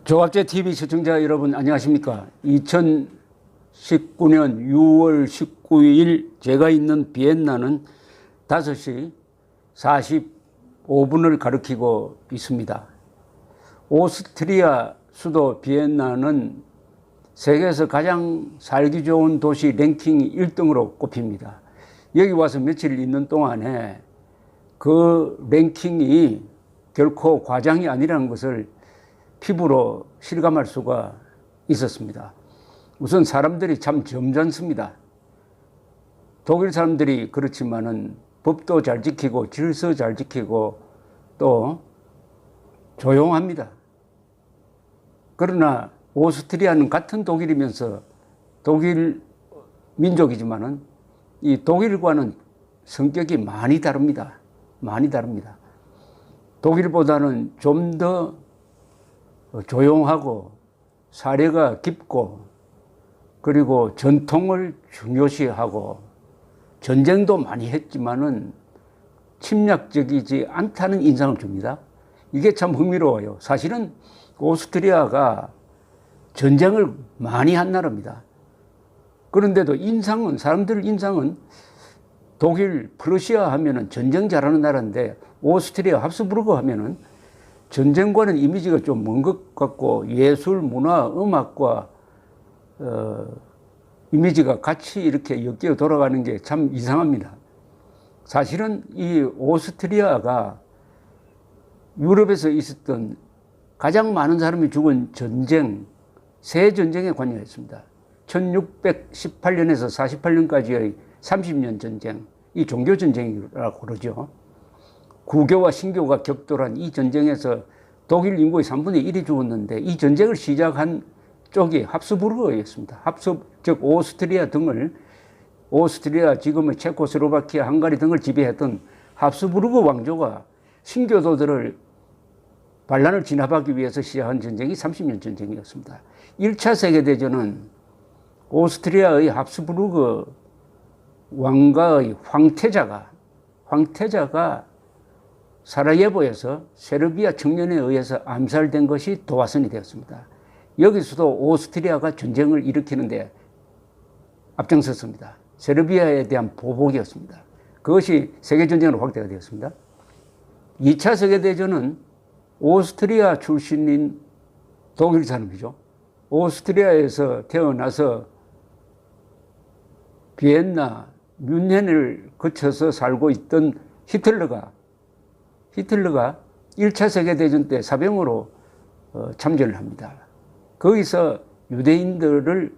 조갑제 TV 시청자 여러분 안녕하십니까? 2019년 6월 19일 제가 있는 비엔나는 5시 45분을 가리키고 있습니다. 오스트리아 수도 비엔나는 세계에서 가장 살기 좋은 도시 랭킹 1등으로 꼽힙니다. 여기 와서 며칠 있는 동안에 그 랭킹이 결코 과장이 아니라는 것을 피부로 실감할 수가 있었습니다. 우선 사람들이 참 점잖습니다. 독일 사람들이 그렇지만은 법도 잘 지키고 질서 잘 지키고 또 조용합니다. 그러나 오스트리아는 같은 독일이면서 독일 민족이지만은 이 독일과는 성격이 많이 다릅니다. 많이 다릅니다. 독일보다는 좀 더 조용하고 사려가 깊고 그리고 전통을 중요시하고 전쟁도 많이 했지만은 침략적이지 않다는 인상을 줍니다. 이게 참 흥미로워요. 사실은 오스트리아가 전쟁을 많이 한 나라입니다. 그런데도 인상은, 사람들 인상은 독일, 프러시아 하면은 전쟁 잘하는 나라인데 오스트리아, 합스부르크 하면은 전쟁과는 이미지가 좀 먼 것 같고 예술, 문화, 음악과 이미지가 같이 이렇게 엮여 돌아가는 게 참 이상합니다. 사실은 이 오스트리아가 유럽에서 있었던 가장 많은 사람이 죽은 전쟁, 세 전쟁에 관여했습니다. 1618년에서 48년까지의 30년 전쟁, 이 종교전쟁이라고 그러죠. 구교와 신교가 격돌한 이 전쟁에서 독일 인구의 3분의 1이 죽었는데 이 전쟁을 시작한 쪽이 합스부르크였습니다. 즉 오스트리아 등을, 오스트리아 지금의 체코슬로바키아, 헝가리 등을 지배했던 합스부르크 왕조가 신교도들을 반란을 진압하기 위해서 시작한 전쟁이 30년 전쟁이었습니다. 1차 세계대전은 오스트리아의 합스부르크 왕가의 황태자가 사라예보에서 세르비아 청년에 의해서 암살된 것이 도화선이 되었습니다. 여기서도 오스트리아가 전쟁을 일으키는데 앞장섰습니다. 세르비아에 대한 보복이었습니다. 그것이 세계전쟁으로 확대가 되었습니다. 2차 세계대전은 오스트리아 출신인 독일 사람이죠. 오스트리아에서 태어나서 비엔나, 뮌헨을 거쳐서 살고 있던 히틀러가 1차 세계대전 때 사병으로 참전을 합니다. 거기서 유대인들을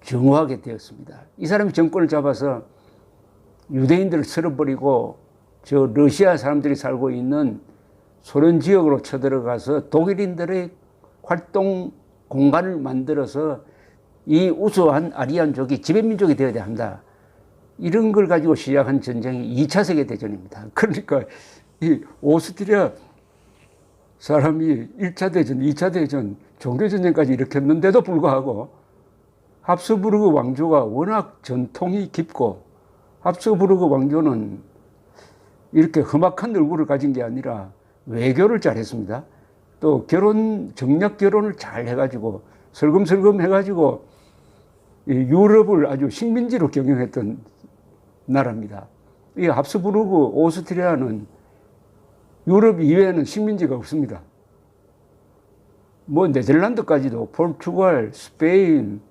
정오하게 되었습니다. 이 사람이 정권을 잡아서 유대인들을 쓸어버리고 저 러시아 사람들이 살고 있는 소련 지역으로 쳐들어가서 독일인들의 활동 공간을 만들어서 이 우수한 아리안족이 지배민족이 되어야 한다. 이런 걸 가지고 시작한 전쟁이 2차 세계대전입니다. 그러니까 이 오스트리아 사람이 1차 대전, 2차 대전, 종교전쟁까지 일으켰는데도 불구하고 합스부르크 왕조가 워낙 전통이 깊고 합스부르크 왕조는 이렇게 험악한 얼굴을 가진 게 아니라 외교를 잘했습니다. 또 정략 결혼을 잘 해가지고 설금설금 해가지고 유럽을 아주 식민지로 경영했던 나라입니다. 이 합스부르크 오스트리아는 유럽 이외에는 식민지가 없습니다. 뭐 네덜란드까지도 포르투갈, 스페인,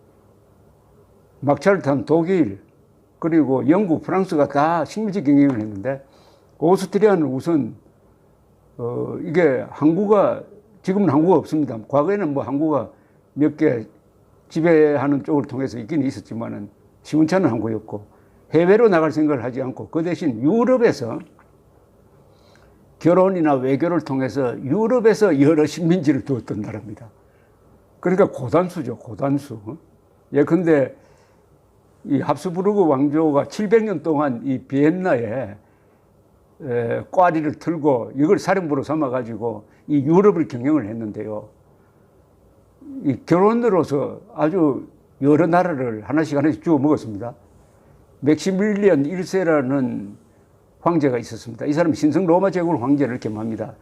막차를 탄 독일, 그리고 영국, 프랑스가 다 식민지 경영을 했는데 오스트리아는 우선 이게 항구가, 지금은 항구가 없습니다. 과거에는 뭐 항구가 몇 개 지배하는 쪽을 통해서 있긴 있었지만은 시원찮은 항구였고 해외로 나갈 생각을 하지 않고 그 대신 유럽에서 결혼이나 외교를 통해서 유럽에서 여러 식민지를 두었던 나라입니다. 그러니까 고단수죠, 고단수. 예컨대 이 합스부르크 왕조가 700년 동안 이 비엔나에 꽈리를 틀고 이걸 사령부로 삼아가지고 이 유럽을 경영을 했는데요. 이 결혼으로서 아주 여러 나라를 하나씩 주워 먹었습니다. 맥시밀리안 1세라는 황제가 있었습니다. 이 사람이 신성 로마 제국을 황제를 겸합니다.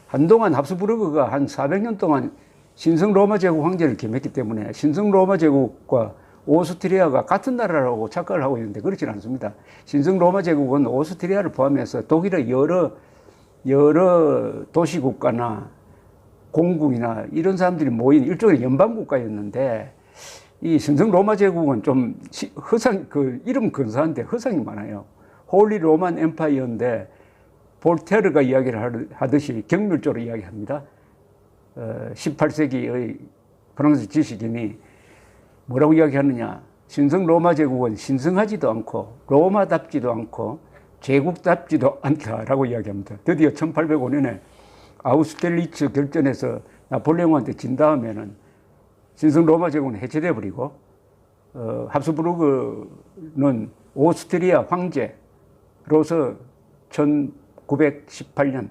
한동안 합스부르크가 한 400년 동안 신성 로마 제국 황제를 겸했기 때문에 신성 로마 제국과 오스트리아가 같은 나라라고 착각을 하고 있는데 그렇지는 않습니다. 신성 로마 제국은 오스트리아를 포함해서 독일의 여러 도시국가나 공국이나 이런 사람들이 모인 일종의 연방국가였는데, 이 신성 로마 제국은 좀 이름 근사한데 허상이 많아요. 홀리 로만 엠파이어인데, 볼테르가 이야기를 하듯이 경멸조로 이야기합니다. 18세기의 프랑스 지식인이 뭐라고 이야기하느냐. 신성 로마 제국은 신성하지도 않고 로마답지도 않고 제국답지도 않다라고 이야기합니다. 드디어 1805년에 아우스테리츠 결전에서 나폴레옹한테 진 다음에는 신성 로마 제국은 해체돼 버리고 합스부르크는 오스트리아 황제로서 1918년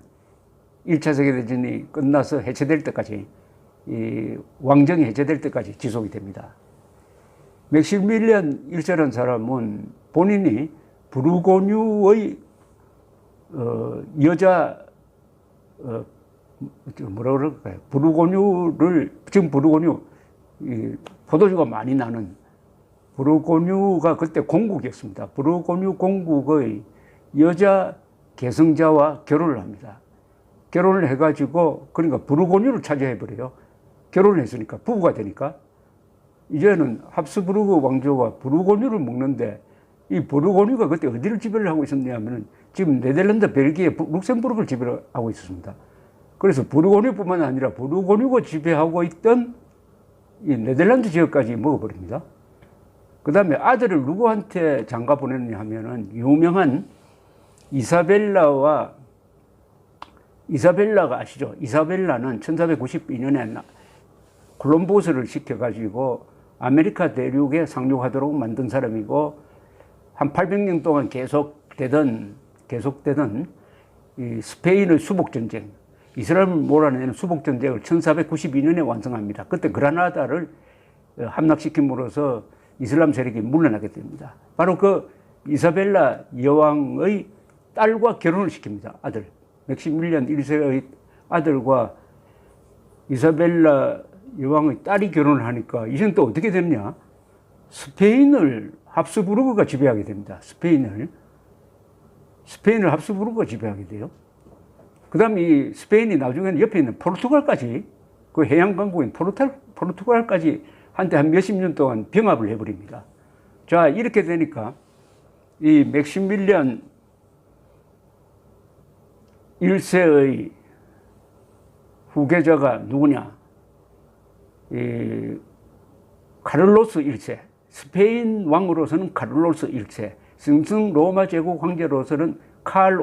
1차 세계대전이 끝나서 해체될 때까지, 이 왕정이 해체될 때까지 지속이 됩니다. 맥시밀리안 1세라는 사람은 본인이 부르고뉴의 여자 뭐라 그럴까요? 지금 부르고뉴, 포도주가 많이 나는 부르고뉴가 그때 공국이었습니다. 부르고뉴 공국의 여자 계승자와 결혼을 합니다. 결혼을 해가지고, 그러니까 부르고뉴를 차지해버려요. 결혼을 했으니까, 부부가 되니까. 이제는 합스부르크 왕조가 부르고뉴를 먹는데, 이 부르고뉴가 그때 어디를 지배를 하고 있었냐면은, 지금 네덜란드, 벨기에, 룩셈부르크를 지배를 하고 있었습니다. 그래서 부르고뉴뿐만 아니라 부르고뉴가 지배하고 있던 이 네덜란드 지역까지 먹어버립니다. 그 다음에 아들을 누구한테 장가 보냈느냐 하면은, 유명한 이사벨라가 아시죠? 이사벨라는 1492년에 콜럼버스를 시켜가지고 아메리카 대륙에 상륙하도록 만든 사람이고, 한 800년 동안 계속되던 이 스페인의 수복전쟁, 이스라엘을 몰아내는 수복전쟁을 1492년에 완성합니다. 그때 그라나다를 함락시킴으로써 이슬람 세력이 물러나게 됩니다. 바로 그 이사벨라 여왕의 딸과 결혼을 시킵니다. 아들. 맥시밀리안 1세의 아들과 이사벨라 여왕의 딸이 결혼을 하니까 이제는 또 어떻게 됐냐? 스페인을 합스부르크가 지배하게 됩니다. 스페인을 합스부르크가 지배하게 돼요. 그 다음에 이 스페인이 나중에는 옆에 있는 포르투갈까지, 그 해양 강국인 포르투갈까지 한때 한 몇십 년 동안 병합을 해버립니다. 자, 이렇게 되니까 이 맥시밀리안 1세의 후계자가 누구냐? 이 카를로스 1세, 스페인 왕으로서는 카를로스 1세, 신성 로마 제국 황제로서는 칼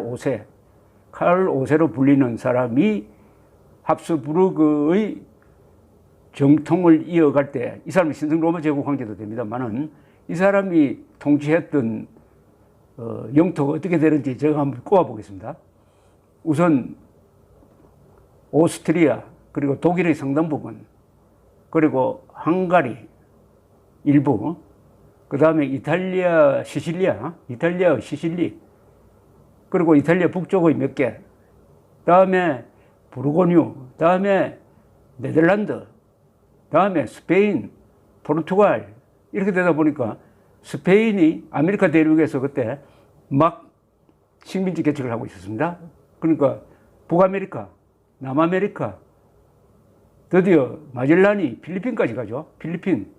5세로 불리는 사람이 합스부르크의 정통을 이어갈 때, 이 사람이 신성 로마 제국 황제도 됩니다만은, 이 사람이 통치했던 영토가 어떻게 되는지 제가 한번 꼽아보겠습니다. 우선 오스트리아, 그리고 독일의 상당 부분, 그리고 헝가리 일부, 그 다음에 이탈리아의 시실리, 그리고 이탈리아 북쪽의 몇 개, 다음에 부르고뉴, 다음에 네덜란드, 다음에 스페인, 포르투갈, 이렇게 되다 보니까 스페인이 아메리카 대륙에서 그때 막 식민지 개척을 하고 있었습니다. 그러니까 북아메리카, 남아메리카, 드디어 마젤란이 필리핀까지 가죠. 필리핀.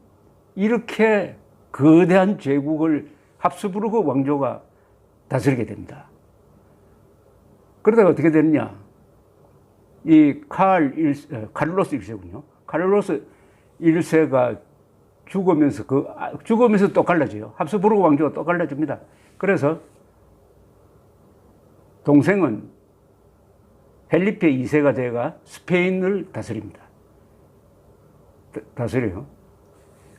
이렇게 거대한 제국을 합스부르크 왕조가 다스리게 됩니다. 그러다가 어떻게 됐냐? 이 카를로스 1세군요. 카를로스 1세가 죽으면서 또 갈라져요. 합스부르크 왕조가 또 갈라집니다. 그래서 동생은 펠리페 2세가 돼가 스페인을 다스립니다. 다스려요.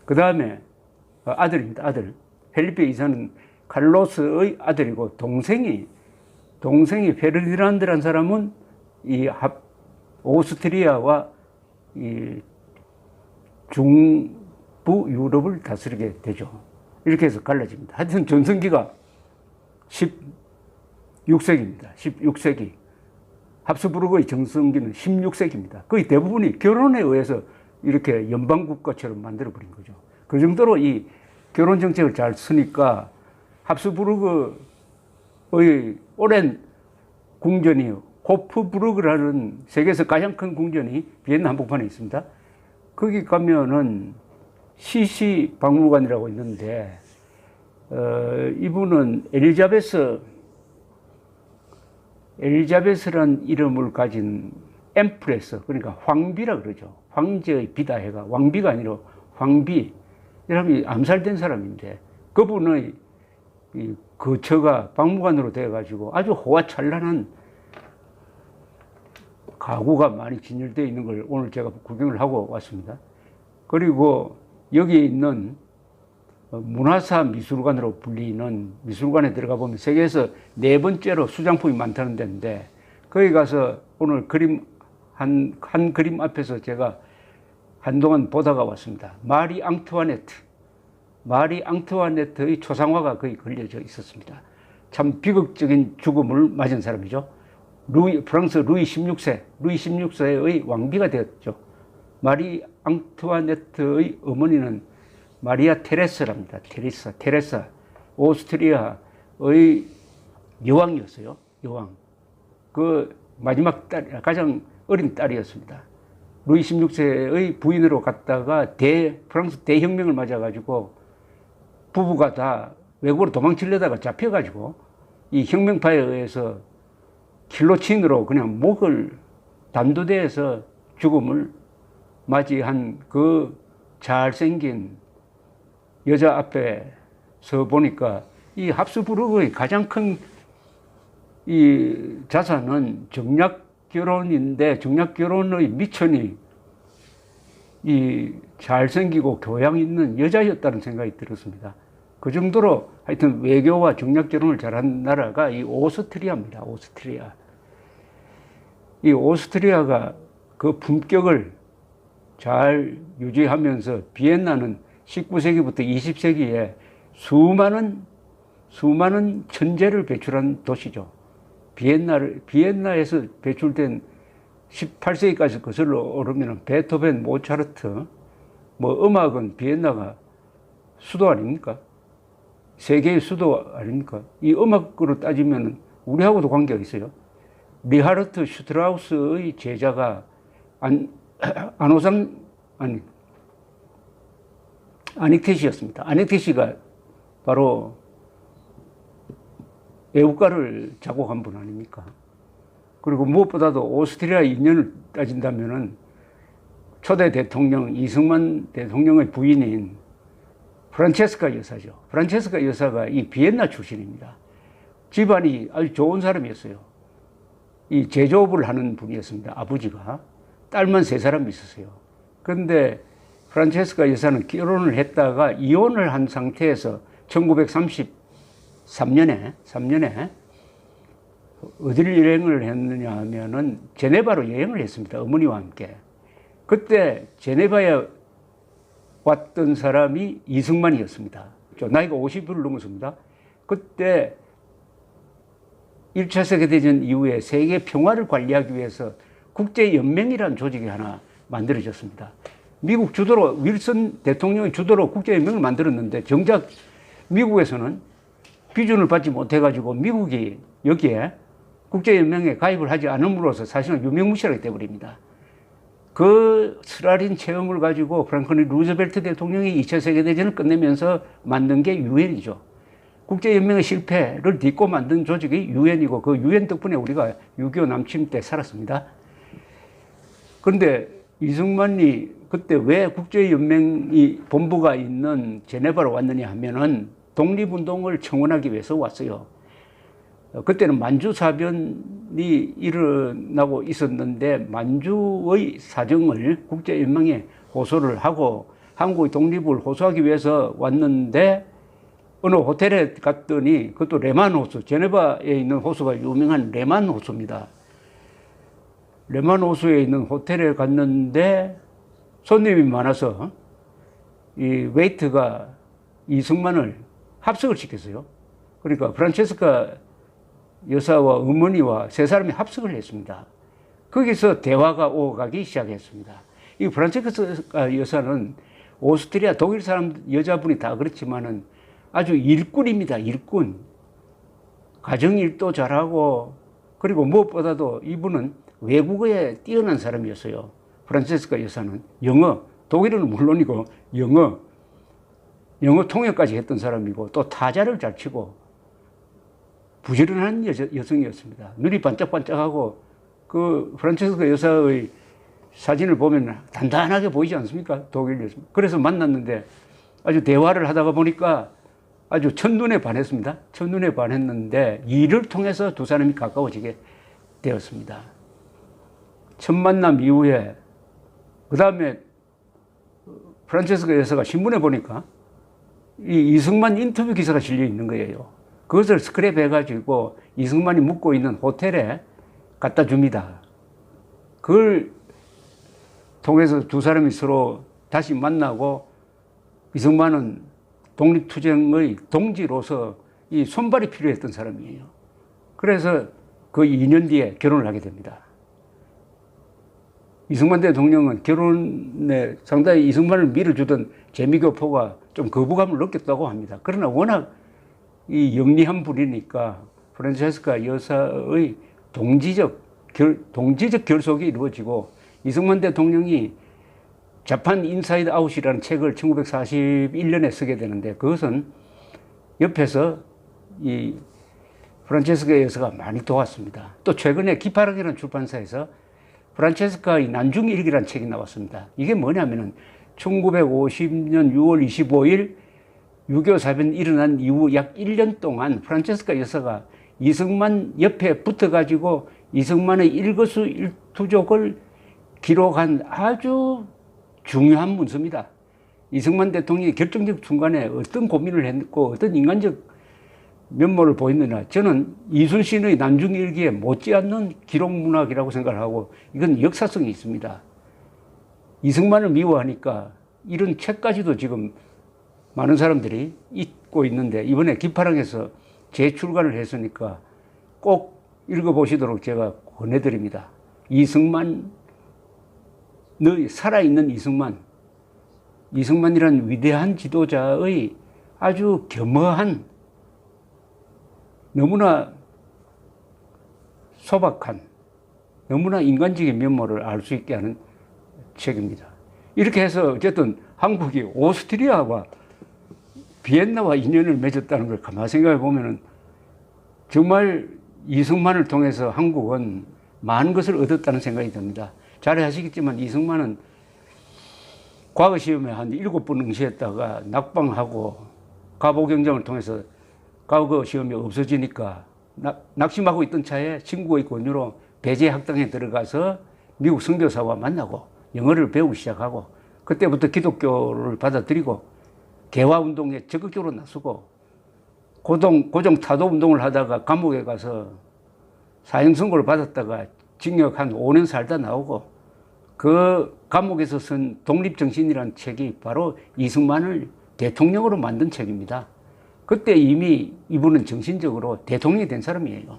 그 다음에 아들입니다. 아들. 펠리페 2세는 칼로스의 아들이고, 동생이 페르디난드라는 사람은 이 오스트리아와 이 중부 유럽을 다스리게 되죠. 이렇게 해서 갈라집니다. 하여튼 전성기가 16세기입니다. 16세기. 합스부르크의 정성기는 16세기입니다. 거의 대부분이 결혼에 의해서 이렇게 연방국가처럼 만들어버린 거죠. 그 정도로 이 결혼 정책을 잘 쓰니까 합스부르크의 오랜 궁전이 호프부르크라는 세계에서 가장 큰 궁전이 비엔나 한복판에 있습니다. 거기 가면은 시시 박물관이라고 있는데 이분은 엘리자베스란 이름을 가진 엠프레스, 그러니까 황비라 그러죠. 황제의 비다 해가 왕비가 아니라 황비, 이 사람이 암살된 사람인데 그분의 이 거처가 박물관으로 되어가지고 아주 호화찬란한 가구가 많이 진열되어 있는 걸 오늘 제가 구경을 하고 왔습니다. 그리고 여기에 있는 문화사 미술관으로 불리는 미술관에 들어가 보면 세계에서 4번째로 수장품이 많다는 데인데 거기 가서 오늘 그림 한 그림 앞에서 제가 한동안 보다가 왔습니다. 마리 앙투아네트의 초상화가 거기 걸려져 있었습니다. 참 비극적인 죽음을 맞은 사람이죠. 프랑스 루이 16세의 왕비가 되었죠. 마리 앙투아네트의 어머니는 마리아 테레사랍니다. 테레사. 오스트리아의 여왕이었어요. 여왕. 그 마지막 딸, 가장 어린 딸이었습니다. 루이 16세의 부인으로 갔다가 프랑스 대혁명을 맞아가지고 부부가 다 외국으로 도망치려다가 잡혀가지고 이 혁명파에 의해서 길로친으로 그냥 목을 단두대에서 죽음을 맞이한 그 잘생긴 여자 앞에 서 보니까 이 합스부르크의 가장 큰 이 자산은 정략결혼인데 정략결혼의 미천이 이 잘생기고 교양 있는 여자였다는 생각이 들었습니다. 그 정도로 하여튼 외교와 정략결혼을 잘한 나라가 이 오스트리아입니다. 오스트리아. 이 오스트리아가 그 품격을 잘 유지하면서 비엔나는 19세기부터 20세기에 수많은 천재를 배출한 도시죠. 비엔나에서 배출된 18세기까지 거슬러 오르면 베토벤, 모차르트, 뭐 음악은 비엔나가 수도 아닙니까? 세계의 수도 아닙니까? 이 음악으로 따지면 우리하고도 관계가 있어요. 리하르트 슈트라우스의 제자가 아닉테시였습니다. 아닉테시가 바로 애국가를 작곡한 분 아닙니까? 그리고 무엇보다도 오스트리아 인연을 따진다면은 초대 대통령 이승만 대통령의 부인인 프란체스카 여사죠. 프란체스카 여사가 이 비엔나 출신입니다. 집안이 아주 좋은 사람이었어요. 이 제조업을 하는 분이었습니다. 아버지가. 딸만 3사람이 있었어요. 그런데 프란체스카 여사는 결혼을 했다가 이혼을 한 상태에서 1933년에 어디를 여행을 했느냐 하면은 제네바로 여행을 했습니다. 어머니와 함께. 그때 제네바에 왔던 사람이 이승만이었습니다. 나이가 50을 넘었습니다. 그때 1차 세계대전 이후에 세계 평화를 관리하기 위해서 국제연맹이라는 조직이 하나 만들어졌습니다. 미국 주도로 윌슨 대통령의 주도로 국제연맹을 만들었는데 정작 미국에서는 비준을 받지 못해가지고 미국이 여기에 국제연맹에 가입을 하지 않음으로써 사실은 유명무실하게 돼버립니다. 그 쓰라린 체험을 가지고 프랑클린 루즈벨트 대통령이 2차 세계대전을 끝내면서 만든 게 유엔이죠. 국제연맹의 실패를 딛고 만든 조직이 유엔이고 그 유엔 덕분에 우리가 6.25 남침 때 살았습니다. 그런데 이승만이 그때 왜 국제연맹이 본부가 있는 제네바로 왔느냐 하면은 독립운동을 청원하기 위해서 왔어요. 그때는 만주사변이 일어나고 있었는데 만주의 사정을 국제연맹에 호소를 하고 한국의 독립을 호소하기 위해서 왔는데 어느 호텔에 갔더니 그것도 레만 호수, 제네바에 있는 호수가 유명한 레만 호수입니다. 레만 호수에 있는 호텔에 갔는데 손님이 많아서 이 웨이트가 이승만을 합석을 시켰어요. 그러니까 프란체스카 여사와 어머니와 세 사람이 합석을 했습니다. 거기서 대화가 오가기 시작했습니다. 이 프란체스카 여사는 오스트리아 독일 사람 여자분이 다 그렇지만은 아주 일꾼입니다. 일꾼. 가정일도 잘하고, 그리고 무엇보다도 이분은 외국어에 뛰어난 사람이었어요. 프란체스카 여사는 영어, 독일어는 물론이고 영어 통역까지 했던 사람이고, 또 타자를 잘 치고 부지런한 여성이었습니다. 눈이 반짝반짝하고, 그 프란체스카 여사의 사진을 보면 단단하게 보이지 않습니까? 독일 여성. 그래서 만났는데 아주 대화를 하다가 보니까 아주 첫눈에 반했습니다. 첫눈에 반했는데 일을 통해서 두 사람이 가까워지게 되었습니다. 첫 만남 이후에 그 다음에 프란체스카 여사가 신문에 보니까 이 이승만 인터뷰 기사가 실려 있는 거예요. 그것을 스크랩 해가지고 이승만이 묵고 있는 호텔에 갖다 줍니다. 그걸 통해서 두 사람이 서로 다시 만나고, 이승만은 독립투쟁의 동지로서 이 손발이 필요했던 사람이에요. 그래서 그 2년 뒤에 결혼을 하게 됩니다. 이승만 대통령은 결혼에 상당히 이승만을 밀어주던 재미교포가 좀 거부감을 느꼈다고 합니다. 그러나 워낙 이 영리한 분이니까 프란체스카 여사의 동지적 결속이 이루어지고, 이승만 대통령이 자판 인사이드 아웃이라는 책을 1941년에 쓰게 되는데, 그것은 옆에서 이 프란체스카 여사가 많이 도왔습니다. 또 최근에 기파락이라는 출판사에서 프란체스카의 난중일기라는 책이 나왔습니다. 이게 뭐냐면은 1950년 6월 25일 6.25 사변이 일어난 이후 약 1년 동안 프란체스카 여사가 이승만 옆에 붙어가지고 이승만의 일거수일투족을 기록한 아주 중요한 문서입니다. 이승만 대통령이 결정적 순간에 어떤 고민을 했고 어떤 인간적 면모를 보였느냐, 저는 이순신의 난중일기에 못지않는 기록문학이라고 생각을 하고, 이건 역사성이 있습니다. 이승만을 미워하니까 이런 책까지도 지금 많은 사람들이 읽고 있는데, 이번에 기파랑에서 재출간을 했으니까 꼭 읽어보시도록 제가 권해드립니다. 이승만, 너 살아있는 이승만이란 위대한 지도자의 아주 겸허한, 너무나 소박한, 너무나 인간적인 면모를 알 수 있게 하는 책입니다. 이렇게 해서 어쨌든 한국이 오스트리아와 비엔나와 인연을 맺었다는 걸 가만히 생각해 보면은 정말 이승만을 통해서 한국은 많은 것을 얻었다는 생각이 듭니다. 잘 아시겠지만 이승만은 과거 시험에 한 7번 응시했다가 낙방하고 가보경정을 통해서 과거 시험이 없어지니까 낙심하고 있던 차에 친구의 권유로 배제학당에 들어가서 미국 선교사와 만나고 영어를 배우기 시작하고, 그때부터 기독교를 받아들이고 개화운동에 적극적으로 나서고, 고종 타도 운동을 하다가 감옥에 가서 사형선고를 받았다가 징역 한 5년 살다 나오고, 그 감옥에서 쓴 독립정신이라는 책이 바로 이승만을 대통령으로 만든 책입니다. 그때 이미 이분은 정신적으로 대통령이 된 사람이에요.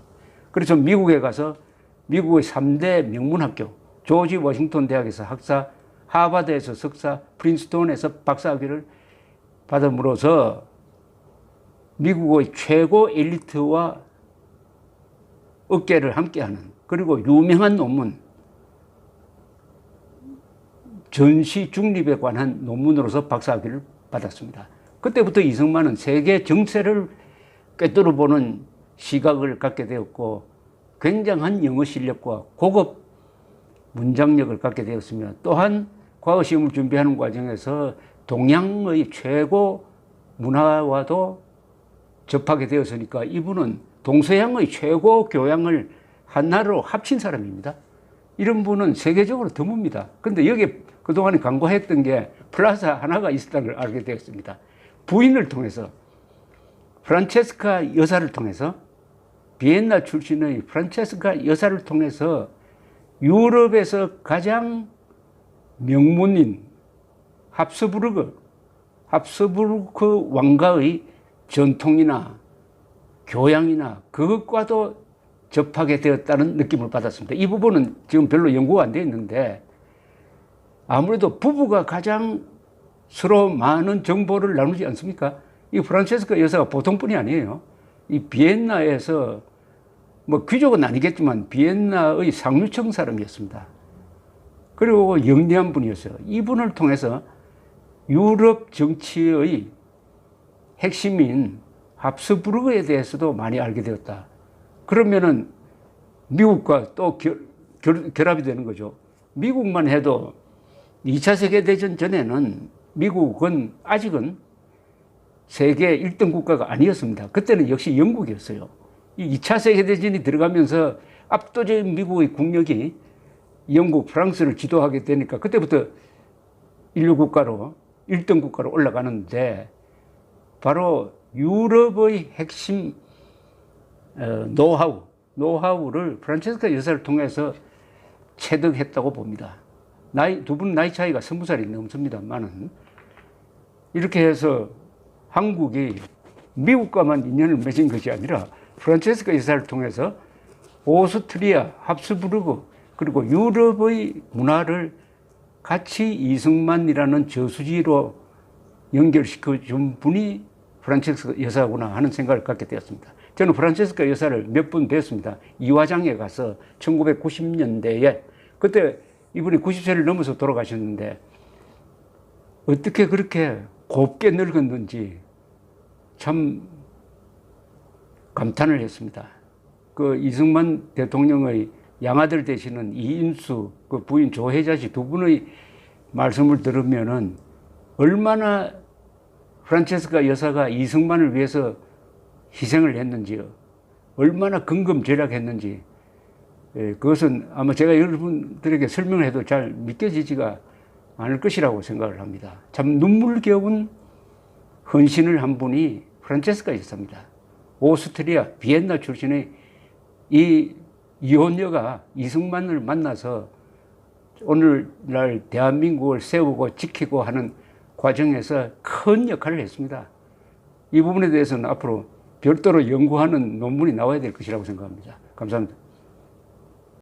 그래서 미국에 가서 미국의 3대 명문학교, 조지 워싱턴 대학에서 학사, 하버드에서 석사, 프린스턴에서 박사학위를 받음으로써 미국의 최고 엘리트와 어깨를 함께하는, 그리고 유명한 논문, 전시 중립에 관한 논문으로서 박사학위를 받았습니다. 그때부터 이승만은 세계 정세를 꿰뚫어보는 시각을 갖게 되었고, 굉장한 영어 실력과 고급 문장력을 갖게 되었으며, 또한 과거 시험을 준비하는 과정에서 동양의 최고 문화와도 접하게 되었으니까 이분은 동서양의 최고 교양을 하나로 합친 사람입니다. 이런 분은 세계적으로 드뭅니다. 그런데 여기에 그동안에 간과했던 게 플러스 하나가 있었다는 걸 알게 되었습니다. 부인을 통해서, 프란체스카 여사를 통해서, 비엔나 출신의 프란체스카 여사를 통해서 유럽에서 가장 명문인 합스부르크 왕가의 전통이나 교양이나 그것과도 접하게 되었다는 느낌을 받았습니다. 이 부분은 지금 별로 연구가 안 되어 있는데 아무래도 부부가 가장 서로 많은 정보를 나누지 않습니까? 이 프란체스카 여사가 보통뿐이 아니에요. 이 비엔나에서 뭐 귀족은 아니겠지만 비엔나의 상류층 사람이었습니다. 그리고 영리한 분이었어요. 이분을 통해서 유럽 정치의 핵심인 합스부르크에 대해서도 많이 알게 되었다. 그러면은 미국과 또 결합이 되는 거죠. 미국만 해도 2차 세계대전 전에는 미국은 아직은 세계 1등 국가가 아니었습니다. 그때는 역시 영국이었어요. 이 2차 세계대전이 들어가면서 압도적인 미국의 국력이 영국, 프랑스를 지도하게 되니까 그때부터 인류 국가로 1등 국가로 올라가는데 바로 유럽의 핵심 노하우를 프란체스카 여사를 통해서 체득했다고 봅니다. 두 분 나이 차이가 20살이 넘습니다만은 이렇게 해서 한국이 미국과만 인연을 맺은 것이 아니라 프란체스카 여사를 통해서 오스트리아, 합스부르크 그리고 유럽의 문화를 같이 이승만이라는 저수지로 연결시켜준 분이 프란체스카 여사구나 하는 생각을 갖게 되었습니다. 저는 프란체스카 여사를 몇 번 뵀습니다. 이화장에 가서 1990년대에 그때 이분이 90세를 넘어서 돌아가셨는데 어떻게 그렇게 곱게 늙었는지 참 감탄을 했습니다. 그 이승만 대통령의 양아들 되시는 이인수 그 부인 조혜자 씨 두 분의 말씀을 들으면은 얼마나 프란체스카 여사가 이승만을 위해서 희생을 했는지요. 얼마나 근검절약했는지. 그것은 아마 제가 여러분들에게 설명을 해도 잘 믿겨지지가 않을 것이라고 생각을 합니다. 참 눈물겨운 헌신을 한 분이 프란체스카 여사입니다. 오스트리아 비엔나 출신의 이 이혼녀가 이승만을 만나서 오늘날 대한민국을 세우고 지키고 하는 과정에서 큰 역할을 했습니다. 이 부분에 대해서는 앞으로 별도로 연구하는 논문이 나와야 될 것이라고 생각합니다. 감사합니다.